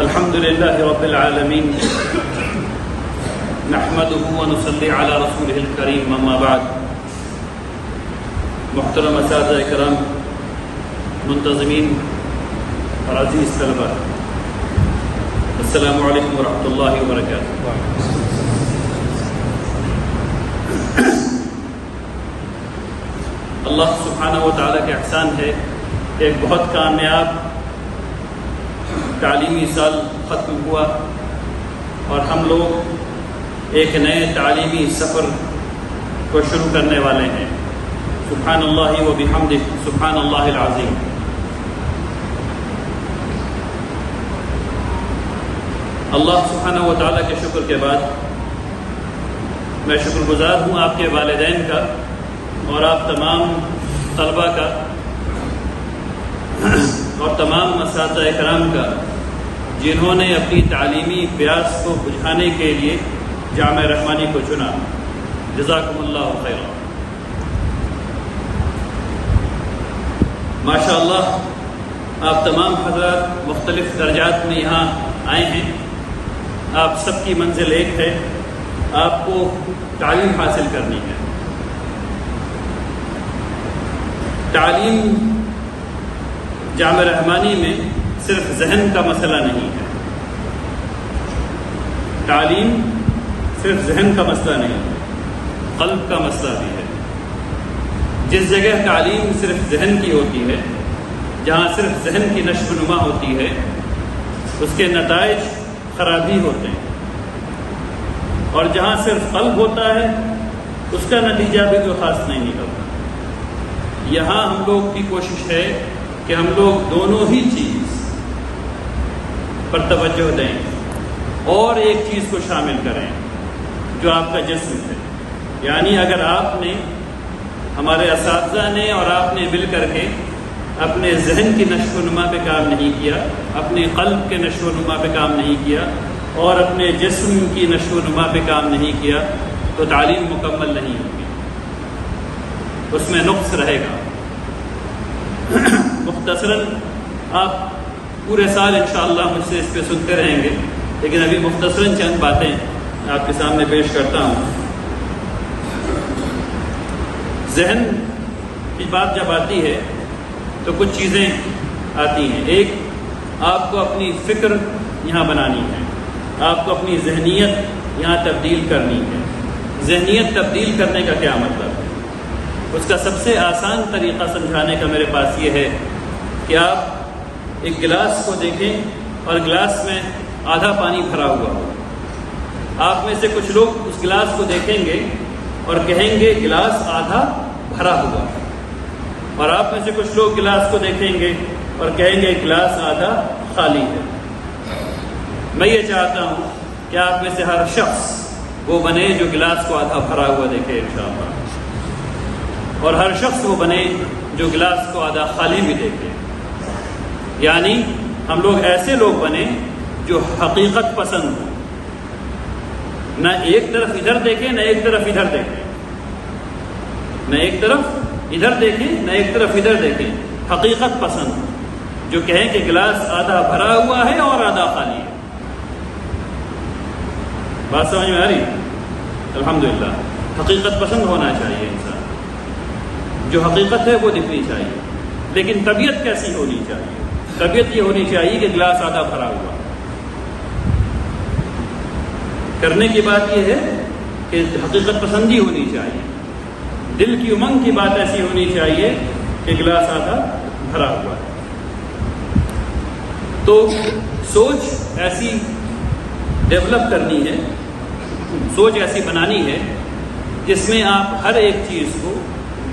الحمد لله رب العالمين نحمده ونصلي على رسوله الكريم اما بعد. محترم اساتذہ کرام، منتظمین اور عزیز طلبہ، السلام علیکم ورحمۃ اللہ وبرکاتہ. اللہ سبحانہ و تعالیٰ کے احسان ہے کہ ایک بہت کامیاب تعلیمی سال ختم ہوا اور ہم لوگ ایک نئے تعلیمی سفر کو شروع کرنے والے ہیں. سبحان اللہ و بحمدہ، سبحان اللہ العظیم. اللہ سبحانہ و تعالیٰ کے شکر کے بعد میں شکر گزار ہوں آپ کے والدین کا اور آپ تمام طلباء کا اور تمام اساتذہ کرام کا، جنہوں نے اپنی تعلیمی پیاس کو بجھانے کے لیے جامعہ رحمانی کو چنا. جزاکم اللہ خیرا. ماشاء اللہ آپ تمام حضرات مختلف درجات میں یہاں آئے ہیں. آپ سب کی منزل ایک ہے، آپ کو تعلیم حاصل کرنی ہے. تعلیم جامعہ رحمانی میں صرف ذہن کا مسئلہ نہیں ہے. تعلیم صرف ذہن کا مسئلہ نہیں ہے، قلب کا مسئلہ بھی ہے. جس جگہ تعلیم صرف ذہن کی ہوتی ہے، جہاں صرف ذہن کی نشو و نما ہوتی ہے، اس کے نتائج خرابی ہوتے ہیں. اور جہاں صرف قلب ہوتا ہے، اس کا نتیجہ بھی کوئی خاص نہیں نکلتا. یہاں ہم لوگ کی کوشش ہے کہ ہم لوگ دونوں ہی چیز پر توجہ دیں اور ایک چیز کو شامل کریں جو آپ کا جسم ہے. یعنی اگر آپ نے، ہمارے اساتذہ نے اور آپ نے مل کر کے اپنے ذہن کی نشو و نما پہ کام نہیں کیا، اپنے قلب کے نشو و نما پہ کام نہیں کیا اور اپنے جسم کی نشو و نما پہ کام نہیں کیا تو تعلیم مکمل نہیں ہوگی، اس میں نقص رہے گا. مختصراً آپ پورے سال انشاءاللہ مجھ سے اس پہ سنتے رہیں گے، لیکن ابھی مختصراً چند باتیں آپ کے سامنے پیش کرتا ہوں. ذہن کی بات جب آتی ہے تو کچھ چیزیں آتی ہیں. ایک، آپ کو اپنی فکر یہاں بنانی ہے، آپ کو اپنی ذہنیت یہاں تبدیل کرنی ہے. ذہنیت تبدیل کرنے کا کیا مطلب ہے؟ اس کا سب سے آسان طریقہ سمجھانے کا میرے پاس یہ ہے کہ آپ ایک گلاس کو دیکھیں اور گلاس میں آدھا پانی بھرا ہوا ہو. آپ میں سے کچھ لوگ اس گلاس کو دیکھیں گے اور کہیں گے گلاس آدھا بھرا ہوا ہے، اور آپ میں سے کچھ لوگ گلاس کو دیکھیں گے اور کہیں گے گلاس آدھا خالی ہے. میں یہ چاہتا ہوں کہ آپ میں سے ہر شخص وہ بنے جو گلاس کو آدھا بھرا ہوا دیکھے انشاءاللہ، اور ہر شخص وہ بنے جو گلاس کو آدھا خالی بھی دیکھے. یعنی ہم لوگ ایسے لوگ بنے جو حقیقت پسند ہوں، نہ ایک طرف ادھر دیکھیں نہ ایک طرف ادھر دیکھیں، نہ ایک طرف ادھر دیکھیں نہ ایک طرف ادھر دیکھیں. حقیقت پسند ہوں، جو کہیں کہ گلاس آدھا بھرا ہوا ہے اور آدھا خالی ہے. بات سمجھ میں آ رہی؟ الحمدللہ. حقیقت پسند ہونا چاہیے انسان، جو حقیقت ہے وہ دکھنی چاہیے. لیکن طبیعت کیسی ہونی چاہیے؟ طبیعت یہ ہونی چاہیے کہ گلاس آدھا بھرا ہوا. کرنے کی بات یہ ہے کہ حقیقت پسندی ہونی چاہیے. دل کی امنگ کی بات ایسی ہونی چاہیے کہ گلاس آدھا بھرا ہوا ہے. تو سوچ ایسی ڈیولپ کرنی ہے، سوچ ایسی بنانی ہے جس میں آپ ہر ایک چیز کو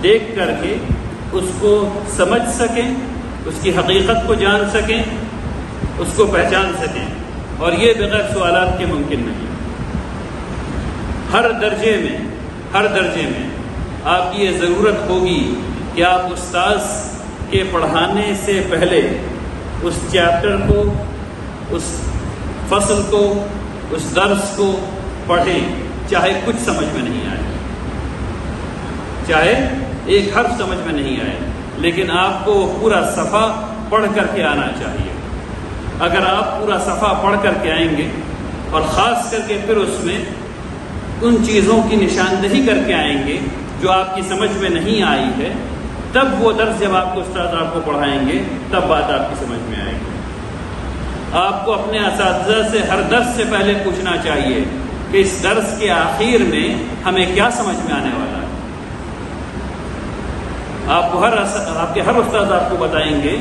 دیکھ کر کے اس کو سمجھ سکیں، اس کی حقیقت کو جان سکیں، اس کو پہچان سکیں. اور یہ بغیر سوالات کے ممکن نہیں. ہر درجے میں آپ کی یہ ضرورت ہوگی کہ آپ استاذ کے پڑھانے سے پہلے اس چیپٹر کو، اس فصل کو، اس درس کو پڑھیں، چاہے کچھ سمجھ میں نہیں آئے، چاہے ایک حرف سمجھ میں نہیں آئے، لیکن آپ کو پورا صفحہ پڑھ کر کے آنا چاہیے. اگر آپ پورا صفحہ پڑھ کر کے آئیں گے اور خاص کر کے پھر اس میں ان چیزوں کی نشاندہی کر کے آئیں گے جو آپ کی سمجھ میں نہیں آئی ہے، تب وہ درس جب آپ کو استاد آپ کو پڑھائیں گے تب بات آپ کی سمجھ میں آئے گی۔ آپ کو اپنے اساتذہ سے ہر درس سے پہلے پوچھنا چاہیے کہ اس درس کے آخر میں ہمیں کیا سمجھ میں آنے والا ہے۔ آپ کے ہر استاد آپ کو بتائیں گے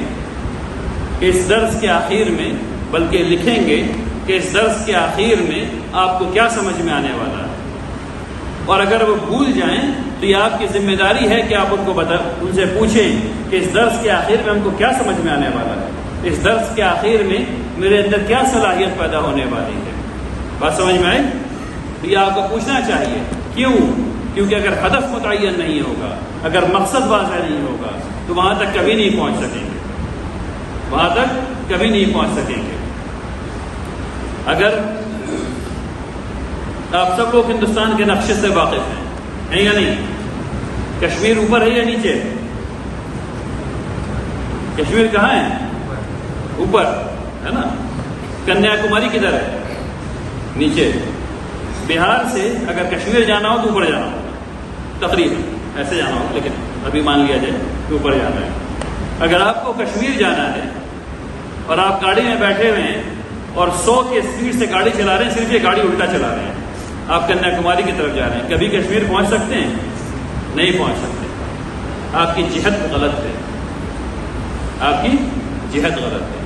کہ اس درس کے آخر میں، بلکہ لکھیں گے کہ اس درس کے آخر میں آپ کو کیا سمجھ میں آنے والا ہے، اور اگر وہ بھول جائیں تو یہ آپ کی ذمہ داری ہے کہ آپ ان سے پوچھیں کہ اس درس کے آخر میں ہم کو کیا سمجھ میں آنے والا ہے، اس درس کے آخر میں میرے اندر کیا صلاحیت پیدا ہونے والی ہے۔ بات سمجھ میں آئی؟ تو یہ آپ کو پوچھنا چاہیے۔ کیوں؟ کیونکہ اگر ہدف متعین نہیں ہوگا، اگر مقصد واضح نہیں ہوگا تو وہاں تک کبھی نہیں پہنچ سکیں گے، وہاں تک کبھی نہیں پہنچ سکیں گے۔ اگر آپ سب لوگ ہندوستان کے نقشے سے واقف ہیں یا نہیں؟ کشمیر اوپر ہے یا نیچے؟ کشمیر کہاں ہے؟ اوپر ہے نا۔ کنیا کماری کدھر ہے؟ نیچے۔ بہار سے اگر کشمیر جانا ہو تو اوپر جانا ہوگا، تقریباً ایسے جانا ہوگا، لیکن ابھی مان لیا جائے کہ اوپر جانا ہے۔ اگر آپ کو کشمیر جانا ہے اور آپ گاڑی میں بیٹھے ہوئے ہیں اور 100 کی اسپیڈ سے گاڑی چلا رہے ہیں، صرف یہ گاڑی الٹا چلا رہے ہیں، آپ کنیا کماری کی طرف جا رہے ہیں، کبھی کشمیر پہنچ سکتے ہیں؟ نہیں پہنچ سکتے۔ آپ کی جہت غلط ہے، آپ کی جہت غلط ہے۔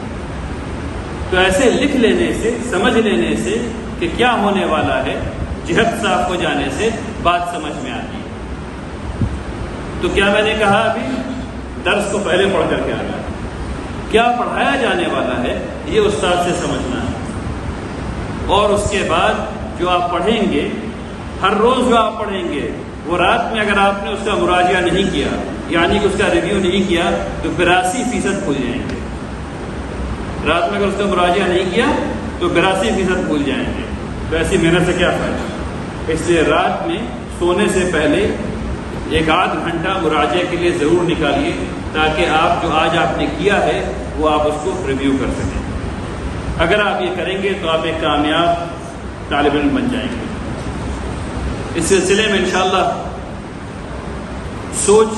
تو ایسے لکھ لینے سے، سمجھ لینے سے کہ کیا ہونے والا ہے، جہت صاف ہو جانے سے بات سمجھ میں آتی ہے۔ تو کیا میں نے کہا ابھی؟ درس کو پہلے پڑھ کر کے آنا ہے، کیا پڑھایا جانے والا ہے یہ استاد سے سمجھنا ہے، اور اس کے بعد جو آپ پڑھیں گے، ہر روز جو آپ پڑھیں گے، وہ رات میں اگر آپ نے اس کا مراجعہ نہیں کیا، یعنی کہ اس کا ریویو نہیں کیا، تو 82% بھول جائیں گے۔ رات میں اگر اس کا مراجعہ نہیں کیا تو 82% بھول جائیں گے۔ تو ایسی محنت سے کیا فائدہ؟ اس لیے رات میں سونے سے پہلے 1-8 گھنٹہ مراجعے کے لیے ضرور نکالیے، تاکہ آپ جو آج آپ نے کیا ہے وہ آپ اس کو ریویو کر سکیں۔ اگر آپ یہ کریں گے تو آپ ایک کامیاب طالب علم بن جائیں گے۔ اس سلسلے میں انشاءاللہ سوچ،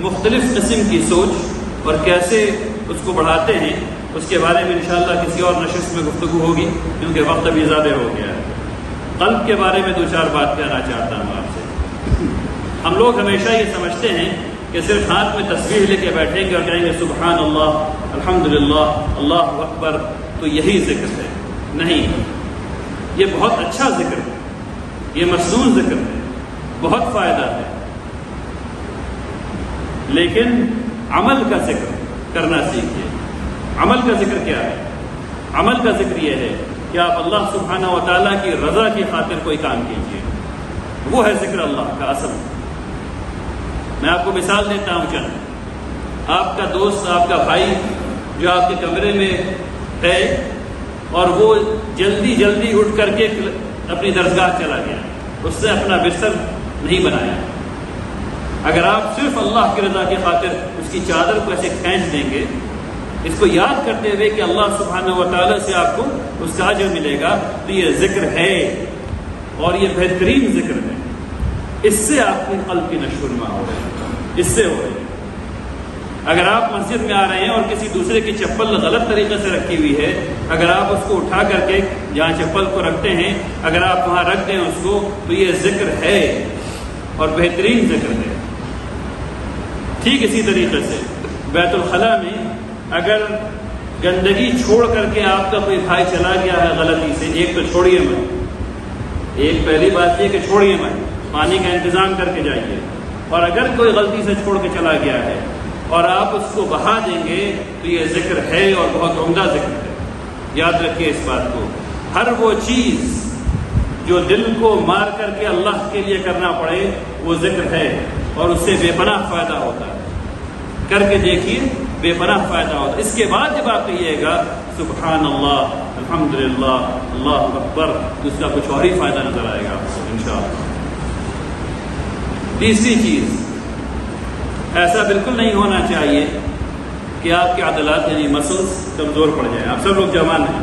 مختلف قسم کی سوچ اور کیسے اس کو بڑھاتے ہیں، اس کے بارے میں انشاءاللہ کسی اور نشست میں گفتگو ہوگی، کیونکہ وقت ابھی زیادہ ہو گیا ہے۔ قلب کے بارے میں 2-4 بات کہنا چاہتا ہوں آپ سے۔ ہم لوگ ہمیشہ یہ سمجھتے ہیں کہ صرف ہاتھ میں تصویر لے کے بیٹھیں گے اور کہیں گے سبحان اللہ، الحمدللہ، اللہ اکبر، تو یہی ذکر ہے۔ نہیں، یہ بہت اچھا ذکر ہے، یہ مصنون ذکر ہے، بہت فائدہ ہے، لیکن عمل کا ذکر کرنا سیکھیے۔ عمل کا ذکر کیا ہے؟ عمل کا ذکر یہ ہے کہ آپ اللہ سبحانہ و تعالیٰ کی رضا کی خاطر کوئی کام کیجیے، وہ ہے ذکر اللہ کا اصل۔ میں آپ کو مثال دیتا ہوں چند۔ آپ کا دوست، آپ کا بھائی جو آپ کے کمرے میں ہے اور وہ جلدی جلدی اٹھ کر کے اپنی درسگاہ چلا گیا، اس نے اپنا بستر نہیں بنایا، اگر آپ صرف اللہ کی رضا کی خاطر اس کی چادر کو ایسے کھینچ دیں گے، اس کو یاد کرتے ہوئے کہ اللہ سبحانہ و تعالیٰ سے آپ کو اس کا اجر ملے گا، تو یہ ذکر ہے اور یہ بہترین ذکر ہے۔ اس سے آپ کے قلب کی نشو و نما ہو رہی ہے، اس سے ہو رہی ہے۔ اگر آپ مسجد میں آ رہے ہیں اور کسی دوسرے کی چپل غلط طریقے سے رکھی ہوئی ہے، اگر آپ اس کو اٹھا کر کے جہاں چپل کو رکھتے ہیں اگر آپ وہاں رکھ دیں اس کو، تو یہ ذکر ہے اور بہترین ذکر ہے۔ ٹھیک اسی طریقے سے بیت الخلاء میں اگر گندگی چھوڑ کر کے آپ کا کوئی بھائی چلا گیا ہے غلطی سے، ایک تو چھوڑیے مت، ایک پہلی بات یہ کہ چھوڑیے مت، پانی کا انتظام کر کے جائیے، اور اگر کوئی غلطی سے چھوڑ کے چلا گیا ہے اور آپ اس کو بہا دیں گے تو یہ ذکر ہے اور بہت عمدہ ذکر ہے۔ یاد رکھیے اس بات کو، ہر وہ چیز جو دل کو مار کر کے اللہ کے لیے کرنا پڑے وہ ذکر ہے، اور اس سے بے پناہ فائدہ ہوتا ہے۔ کر کے دیکھیے، بے پناہ فائدہ ہوتا ہے۔ اس کے بعد جب آپ کہیے گا سبحان اللہ، الحمدللہ، اللہ اکبر، تو اس کا کچھ اور ہی فائدہ نظر آئے گا آپ کو انشاءاللہ۔ تیسری چیز، ایسا بالکل نہیں ہونا چاہیے کہ آپ کے عضلات یعنی مسلس کمزور پڑ جائیں. آپ سب لوگ جوان ہیں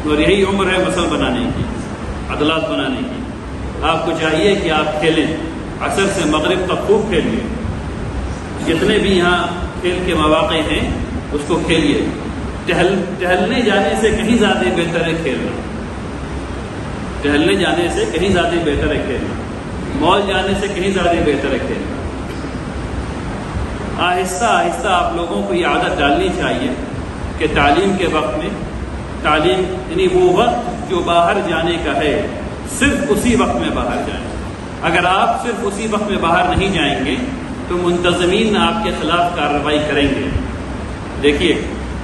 اور یہی عمر ہے مسل بنانے کی، عضلات بنانے کی. آپ کو چاہیے کہ آپ کھیلیں، عصر سے مغرب تک خوب کھیلیے. جتنے بھی یہاں کھیل کے مواقع ہیں اس کو کھیلیے. ٹہلنے جانے سے کہیں زیادہ بہتر ہے کھیلنا. ٹہلنے جانے سے کہیں زیادہ بہتر ہے کھیلنا. مال جانے سے کہیں زیادہ بہتر ہے کھیلنا. آہستہ آہستہ آپ لوگوں کو یہ عادت ڈالنی چاہیے کہ تعلیم کے وقت میں تعلیم یعنی وہ وقت جو باہر جانے کا ہے صرف اسی وقت میں باہر جائیں. اگر آپ صرف اسی وقت میں باہر نہیں جائیں گے تو منتظمین آپ کے خلاف کارروائی کریں گے. دیکھیے،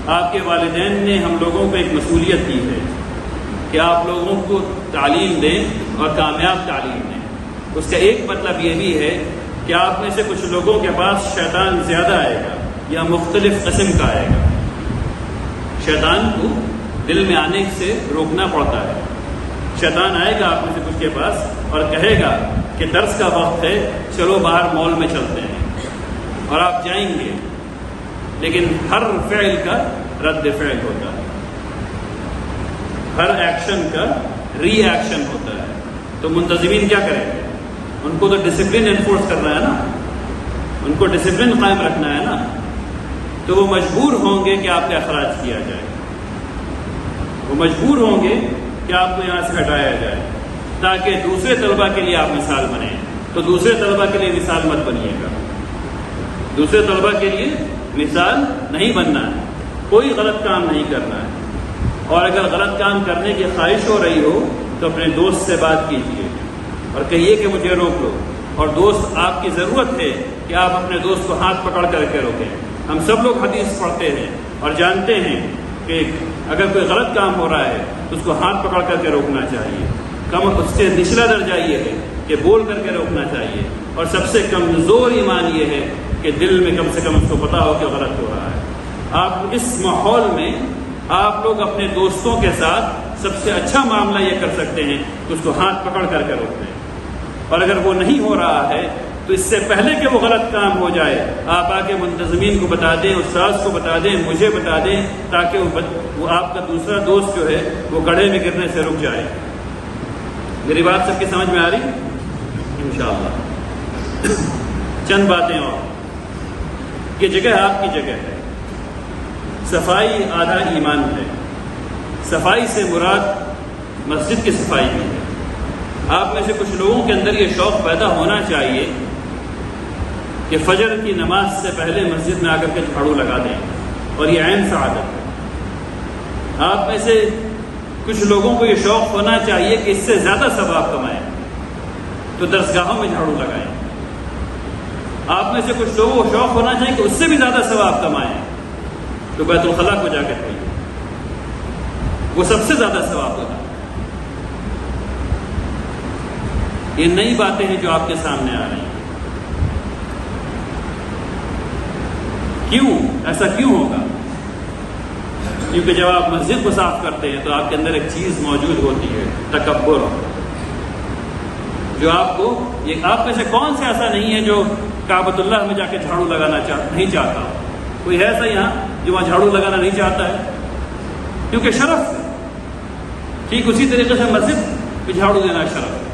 آپ کے والدین نے ہم لوگوں کو ایک مصولیت دی ہے کہ آپ لوگوں کو تعلیم دیں اور کامیاب تعلیم دیں. اس کا ایک مطلب یہ بھی ہے کہ آپ میں سے کچھ لوگوں کے پاس شیطان زیادہ آئے گا یا مختلف قسم کا آئے گا. شیطان کو دل میں آنے سے روکنا پڑتا ہے. شیطان آئے گا آپ میں سے کچھ کے پاس اور کہے گا کہ درس کا وقت ہے، چلو باہر مال میں چلتے ہیں، اور آپ جائیں گے. لیکن ہر فعل کا رد فعل ہوتا ہے، ہر ایکشن کا ری ایکشن ہوتا ہے. تو منتظمین کیا کریں گے؟ ان کو تو ڈسپلن انفورس کرنا ہے نا، ان کو ڈسپلن قائم رکھنا ہے نا. تو وہ مجبور ہوں گے کہ آپ کا اخراج کیا جائے. وہ مجبور ہوں گے کہ آپ کو یہاں سے ہٹایا جائے تاکہ دوسرے طلبہ کے لیے آپ مثال بنیں. تو دوسرے طلبہ کے لیے مثال مت بنیے گا. دوسرے طلبہ کے لیے مثال نہیں بننا ہے. کوئی غلط کام نہیں کرنا ہے. اور اگر غلط کام کرنے کی خواہش ہو رہی ہو تو اپنے دوست سے بات کیجیے اور کہیے کہ مجھے روک لو. اور دوست آپ کی ضرورت ہے کہ آپ اپنے دوست کو ہاتھ پکڑ کر کے روکیں. ہم سب لوگ حدیث پڑھتے ہیں اور جانتے ہیں کہ اگر کوئی غلط کام ہو رہا ہے تو اس کو ہاتھ پکڑ کر کے روکنا چاہیے. کم اس سے نچلا درجہ یہ ہے کہ بول کر کے روکنا چاہیے. اور سب سے کمزور ایمان یہ ہے کہ دل میں کم سے کم اس کو پتا ہو کہ غلط ہو رہا ہے. آپ اس ماحول میں آپ لوگ اپنے دوستوں کے ساتھ سب سے اچھا معاملہ یہ کر سکتے ہیں کہ اس کو ہاتھ پکڑ کر کے روک دیں. اور اگر وہ نہیں ہو رہا ہے تو اس سے پہلے کہ وہ غلط کام ہو جائے آپ آ کے منتظمین کو بتا دیں، استاذ کو بتا دیں، مجھے بتا دیں، تاکہ وہ آپ کا دوسرا دوست جو ہے وہ گڑھے میں گرنے سے رک جائے. میری بات سب کی سمجھ میں آ رہی؟ انشاءاللہ. چند باتیں اور. یہ جگہ آپ کی جگہ ہے. صفائی آدھا ایمان ہے. صفائی سے مراد مسجد کی صفائی بھی ہے. آپ میں سے کچھ لوگوں کے اندر یہ شوق پیدا ہونا چاہیے کہ فجر کی نماز سے پہلے مسجد میں آ کر کے جھاڑو لگا دیں، اور یہ عین سعادت ہے. آپ میں سے کچھ لوگوں کو یہ شوق ہونا چاہیے کہ اس سے زیادہ ثواب کمائیں تو درسگاہوں میں جھاڑو لگائیں. آپ میں سے کچھ لوگوں کو شوق ہونا چاہیے کہ اس سے بھی زیادہ ثواب کمائیں تو بیت الخلاء کو جا کے کھائیے، وہ سب سے زیادہ ثواب ہوگا. یہ نئی باتیں ہیں جو آپ کے سامنے آ رہی ہیں. کیوں ایسا کیوں ہوگا؟ کیونکہ جب آپ مسجد کو صاف کرتے ہیں تو آپ کے اندر ایک چیز موجود ہوتی ہے، تکبر، جو آپ کو آپ میں سے کون سے ایسا نہیں ہے جو کعبۃ اللہ میں جا کے جھاڑو لگانا نہیں چاہتا؟ کوئی ہے ایسا یہاں جو وہاں جھاڑو لگانا نہیں چاہتا ہے؟ کیونکہ شرف ہے. ٹھیک اسی طریقے سے مسجد پہ جھاڑو دینا شرف ہے.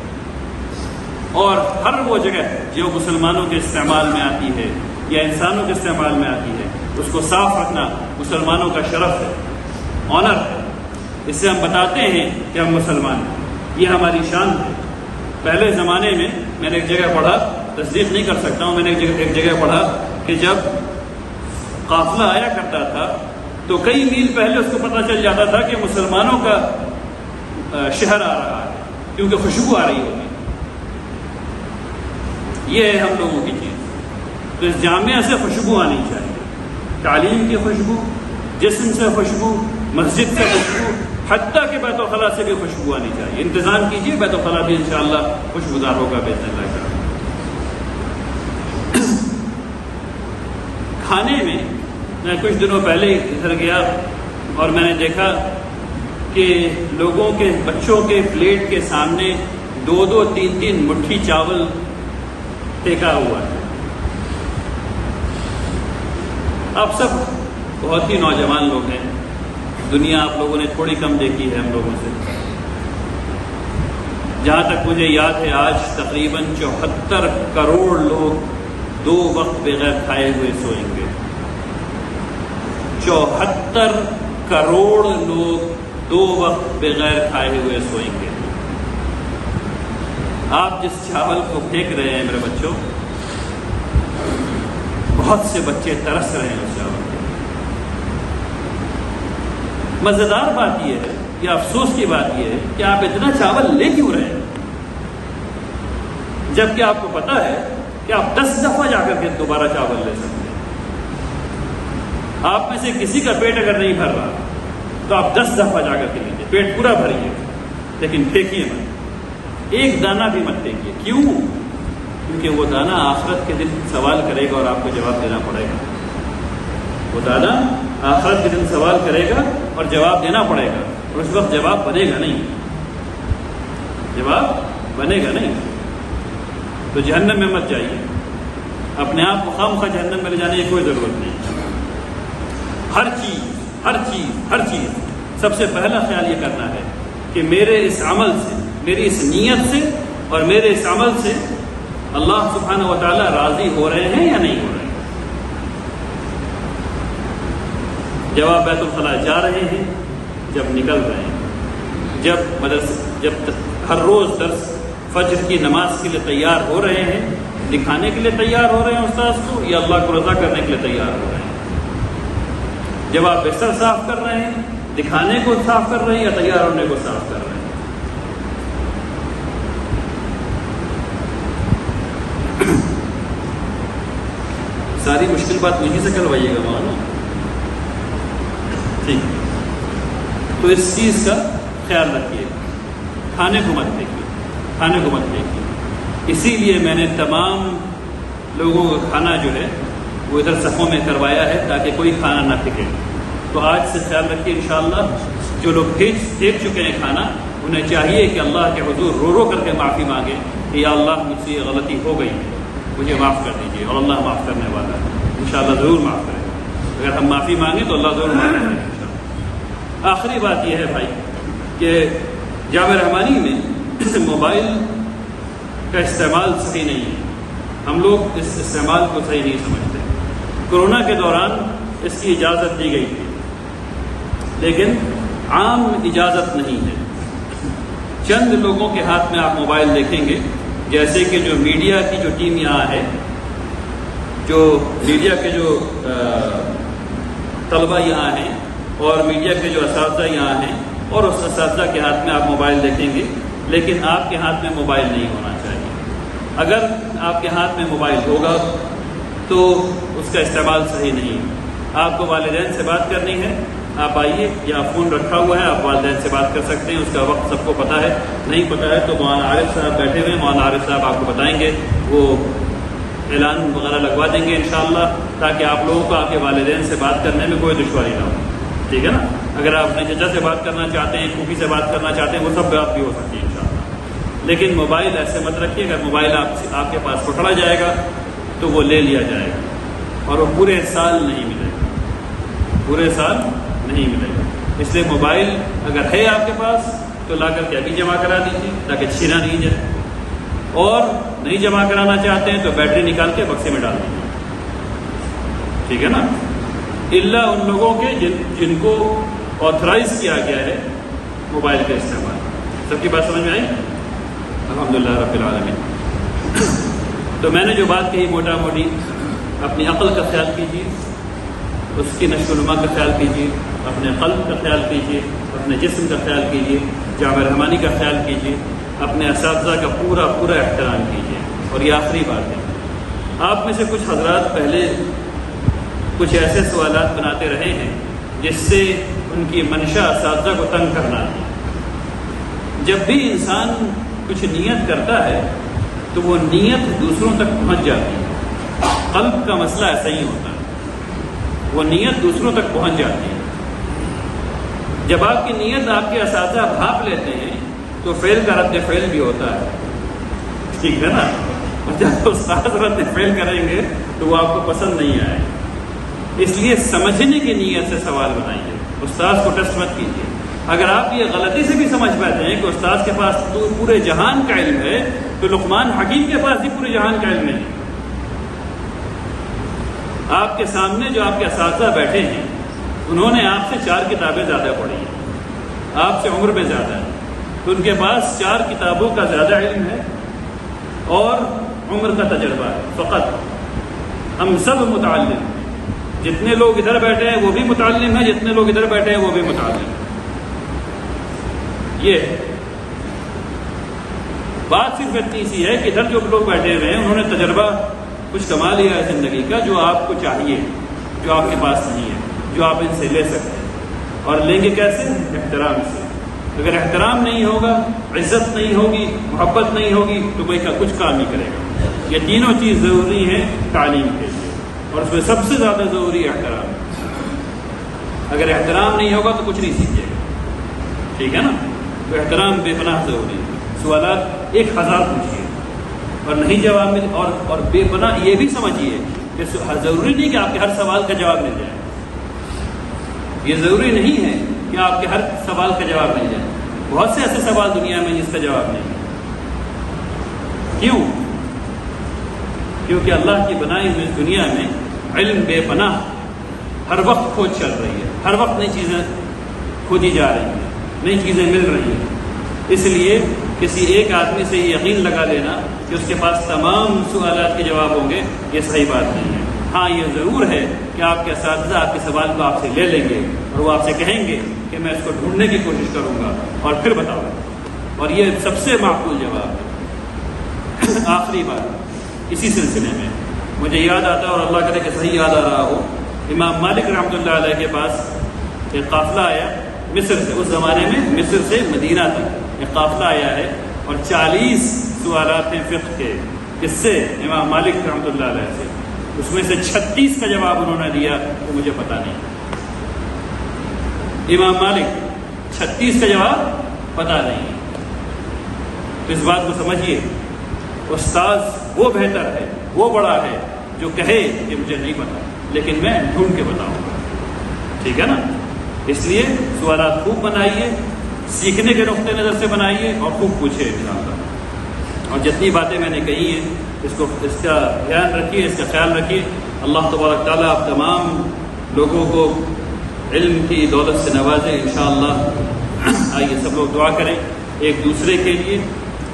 اور ہر وہ جگہ جو مسلمانوں کے استعمال میں آتی ہے یا انسانوں کے استعمال میں آتی ہے اس کو صاف رکھنا مسلمانوں کا شرف ہے، آنر ہے. اس سے ہم بتاتے ہیں کہ ہم مسلمان ہیں، یہ ہماری شان ہے. پہلے زمانے میں نے ایک جگہ پڑھا، تصدیق نہیں کر سکتا ہوں، میں نے ایک جگہ پڑھا کہ جب قافلہ آیا کرتا تھا تو کئی میل پہلے اس کو پتہ چل جاتا تھا کہ مسلمانوں کا شہر آ رہا ہے، کیونکہ خوشبو آ رہی ہوگی. یہ ہے ہم لوگوں کی چیز. تو اس جامعہ سے خوشبو آنی چاہیے، تعلیم کی خوشبو، جسم سے خوشبو، مسجد سے خوشبو، حتیٰ کہ بیت الخلاء سے بھی خوشبو آنی چاہیے. انتظام کیجیے، بیت الخلاء بھی انشاءاللہ خوشبودار ہوگا باذن اللہ تعالی. کھانے میں کچھ دنوں پہلے ادھر گیا اور میں نے دیکھا کہ لوگوں کے بچوں کے پلیٹ کے سامنے 2-2 3-3 مٹھی چاول ٹیکا ہوا ہے. آپ سب بہت ہی نوجوان لوگ ہیں. دنیا آپ لوگوں نے تھوڑی کم دیکھی ہے ہم لوگوں سے. جہاں تک مجھے یاد ہے آج تقریباً 74 کروڑ لوگ 2 وقت بغیر کھائے ہوئے سوئیں گے. 74 کروڑ لوگ 2 وقت بغیر کھائے ہوئے سوئیں گے. آپ جس چاول کو پھینک رہے ہیں میرے بچوں، بہت سے بچے ترس رہے ہیں اس چاول کو. مزیدار بات یہ ہے یا افسوس کی بات یہ ہے کہ آپ اتنا چاول لے کیوں رہے ہیں، جبکہ آپ کو پتا ہے کہ آپ 10 دفعہ جا کر کے دوبارہ چاول لے سکتے ہیں. آپ میں سے کسی کا پیٹ اگر نہیں بھر رہا تو آپ 10 دفعہ جا کر کے لیجیے، پیٹ پورا بھریے، لیکن پھینکیے مت، ایک دانہ بھی مت پھینکیے. کیوں؟ کیونکہ وہ دانہ آخرت کے دن سوال کرے گا اور آپ کو جواب دینا پڑے گا. وہ دانہ آخرت کے دن سوال کرے گا اور جواب دینا پڑے گا، اور اس وقت جواب بنے گا نہیں، جواب بنے گا نہیں. تو جہنم میں مت جائیے، اپنے آپ کو خواہ جہنم میں لے جانے کی کوئی ضرورت نہیں. ہر چیز سب سے پہلا خیال یہ کرنا ہے کہ میرے اس عمل سے، میری اس نیت سے اور میرے اس عمل سے اللہ سبحانہ و تعالیٰ راضی ہو رہے ہیں یا نہیں ہو رہے ہیں. جب آپ بیت الخلاء جا رہے ہیں، جب نکل رہے ہیں، جب ہر روز درس فجر کی نماز کے لیے تیار ہو رہے ہیں، دکھانے کے لیے تیار ہو رہے ہیں استاذ کو، یا اللہ کو رضا کرنے کے لیے تیار ہو رہے ہیں. جب آپ بستر صاف کر رہے ہیں، دکھانے کو صاف کر رہے ہیں یا تیار ہونے کو صاف کر رہے ہیں. ساری مشکل بات مجھے سے کروائیے گا مولانا، ٹھیک؟ تو اس چیز کا خیال رکھیے، کھانے کو مت دیکھیے. اسی لیے میں نے تمام لوگوں کا کھانا جو ہے وہ ادھر صفوں میں کروایا ہے تاکہ کوئی کھانا نہ پھینکے. تو آج سے خیال رکھیے انشاءاللہ. جو لوگ پھینک چکے ہیں کھانا، انہیں چاہیے کہ اللہ کے حضور رو کر کے معافی مانگے کہ یا اللہ مجھ سے یہ غلطی ہو گئی، مجھے معاف کر دیجیے. اور اللہ معاف کرنے والا ہے، انشاءاللہ ضرور معاف کرے گا. اگر ہم معافی مانگیں تو اللہ ضرور معاف کرے گا انشاءاللہ. آخری بات یہ ہے بھائی کہ جامع رحمانی میں موبائل کا استعمال صحیح نہیں ہے. ہم لوگ اس استعمال کو صحیح نہیں سمجھتے. کورونا کے دوران اس کی اجازت دی گئی تھی، لیکن عام اجازت نہیں ہے. چند لوگوں کے ہاتھ میں آپ موبائل دیکھیں گے، جیسے کہ جو میڈیا کی جو ٹیم یہاں ہے، جو میڈیا کے جو طلبہ یہاں ہیں اور میڈیا کے جو اساتذہ یہاں ہیں، اور اس اساتذہ کے ہاتھ میں آپ موبائل دیکھیں گے، لیکن آپ کے ہاتھ میں موبائل نہیں ہونا چاہیے. اگر آپ کے ہاتھ میں موبائل ہوگا تو اس کا استعمال صحیح نہیں ہے. آپ کو والدین سے بات کرنی ہے، آپ آئیے، یہاں فون رکھا ہوا ہے، آپ والدین سے بات کر سکتے ہیں. اس کا وقت سب کو پتہ ہے، نہیں پتہ ہے تو مولانا عارف صاحب بیٹھے ہوئے ہیں، مولانا عارف صاحب آپ کو بتائیں گے، وہ اعلان وغیرہ لگوا دیں گے انشاءاللہ، تاکہ آپ لوگوں کو آپ کے والدین سے بات کرنے میں کوئی دشواری نہ ہو. ٹھیک ہے نا؟ اگر آپ اپنے چچا سے بات کرنا چاہتے ہیں، پھوپھی سے بات کرنا چاہتے ہیں، وہ سب بات بھی ہو سکتی ہے انشاءاللہ. لیکن موبائل ایسے مت رکھیے. اگر موبائل آپ کے پاس پکڑا جائے گا تو وہ لے لیا جائے گا اور وہ پورے سال نہیں ملے گا، پورے سال نہیں ملے گا. اس لیے موبائل اگر ہے آپ کے پاس تو لا کر کے ابھی جمع کرا دیجیے تاکہ چھینا نہیں جائے، اور نہیں جمع کرانا چاہتے ہیں تو بیٹری نکال کے بکسے میں ڈال دیجیے. ٹھیک ہے نا؟ الا ان لوگوں کے جن کو آتھرائز کیا گیا ہے موبائل کا استعمال. سب کی بات سمجھ میں آئی؟ الحمدللہ رب العالمین. تو میں نے جو بات کہی موٹا موٹی، اپنی عقل کا خیال کیجیے، اس کی نشو و نما کا خیال کیجیے، اپنے قلب کا خیال کیجیے، اپنے جسم کا خیال کیجیے، جامع رحمانی کا خیال کیجیے، اپنے اساتذہ کا پورا احترام کیجیے. اور یہ آخری بات ہے، آپ میں سے کچھ حضرات پہلے کچھ ایسے سوالات بناتے رہے ہیں جس سے ان کی منشا اساتذہ کو تنگ کرنا ہے. جب بھی انسان کچھ نیت کرتا ہے تو وہ نیت دوسروں تک پہنچ جاتی ہے. قلب کا مسئلہ ایسا ہی ہوتا ہے، وہ نیت دوسروں تک پہنچ جاتی ہے. جب آپ کی نیت آپ کے اساتذہ بھاپ لیتے ہیں تو فعل کا رد فعل بھی ہوتا ہے. ٹھیک ہے نا؟ اور جب استاد رد فعل کریں گے تو وہ آپ کو پسند نہیں آئے. اس لیے سمجھنے کی نیت سے سوال بنائیے، استاذ کو ٹیسٹ مت کیجیے۔ اگر آپ یہ غلطی سے بھی سمجھ پاتے ہیں کہ استاذ کے پاس تو پورے جہان کا علم ہے، تو لقمان حکیم کے پاس بھی پورے جہان کا علم نہیں۔ آپ کے سامنے جو آپ کے اساتذہ بیٹھے ہیں، انہوں نے آپ سے 4 کتابیں زیادہ پڑھی ہیں، آپ سے عمر میں زیادہ ہے، تو ان کے پاس 4 کتابوں کا زیادہ علم ہے اور عمر کا تجربہ ہے۔ فقط ہم سب متعلم ہیں، جتنے لوگ ادھر بیٹھے ہیں وہ بھی متعلم ہیں، جتنے لوگ ادھر بیٹھے ہیں وہ بھی متعلم ہیں۔ یہ بات صرف اتنی سی ہے کہ ادھر جو لوگ بیٹھے ہوئے ہیں انہوں نے تجربہ کچھ کما لیا ہے زندگی کا، جو آپ کو چاہیے، جو آپ کے پاس نہیں ہے، جو آپ ان سے لے سکتے ہیں۔ اور لیں گے کیسے؟ احترام سے۔ اگر احترام نہیں ہوگا، عزت نہیں ہوگی، محبت نہیں ہوگی، تو کوئی کچھ کام نہیں کرے گا۔ یہ تینوں چیز ضروری ہیں تعلیم کے لیے، اور اس میں سب سے زیادہ ضروری احترام۔ اگر احترام نہیں ہوگا تو کچھ نہیں سیکھے گا، ٹھیک ہے نا؟ تو احترام بے پناہ ضروری ہے۔ سوالات 1000 پوچھیے اور نہیں جواب مل، اور بے پناہ یہ بھی سمجھیے کہ ضروری نہیں کہ آپ کے ہر سوال کا جواب مل جائے۔ یہ ضروری نہیں ہے کہ آپ کے ہر سوال کا جواب مل جائے۔ بہت سے ایسے سوال دنیا میں جس کا جواب نہیں ہے۔ کیوں؟ کیونکہ اللہ کی بنائی ہوئی دنیا میں علم بے پناہ ہر وقت کھوج چل رہی ہے، ہر وقت نئی چیزیں کھوجی جا رہی ہیں، نئی چیزیں مل رہی ہیں۔ اس لیے کسی ایک آدمی سے یہ یقین لگا لینا کہ اس کے پاس تمام سوالات کے جواب ہوں گے، یہ صحیح بات نہیں ہے۔ ہاں یہ ضرور ہے کہ آپ کے اساتذہ آپ کے سوال کو آپ سے لے لیں گے اور وہ آپ سے کہیں گے کہ میں اس کو ڈھونڈنے کی کوشش کروں گا اور پھر بتاؤں گا، اور یہ سب سے معقول جواب ہے۔ آخری بات اسی سلسلے میں مجھے یاد آتا ہے، اور اللہ کرے کہ صحیح یاد آ رہا ہو، امام مالک رحمۃ اللہ علیہ کے پاس ایک قافلہ آیا مصر سے، اس زمانے میں مصر سے مدینہ تک ایک قافلہ آیا ہے، اور 40 سوالات ہیں فقہ کے، کس سے؟ امام مالک رحمۃ اللہ علیہ سے۔ اس میں سے 36 کا جواب انہوں نے دیا تو مجھے پتہ نہیں۔ امام مالک 36 کا جواب پتہ نہیں۔ تو اس بات کو سمجھیے، استاذ وہ بہتر ہے، وہ بڑا ہے جو کہے کہ مجھے نہیں پتا لیکن میں ڈھونڈ کے بتاؤں گا، ٹھیک ہے نا؟ اس لیے سوالات خوب بنائیے، سیکھنے کے نقطۂ نظر سے بنائیے، اور خوب پوچھیں انشاءاللہ۔ اور جتنی باتیں میں نے کہی ہیں اس کا دھیان رکھیے، اس کا خیال رکھیے۔ اللہ تبارک تعالیٰ آپ تمام لوگوں کو علم کی دولت سے نوازے انشاءاللہ۔ آئیے سب لوگ دعا کریں ایک دوسرے کے لیے،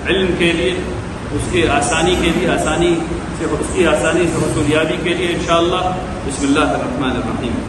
علم کے لیے، اس کی آسانی کے لیے، اس کی آسانی سے حصولیابی کے لیے انشاءاللہ۔ بسم اللہ الرحمن الرحیم۔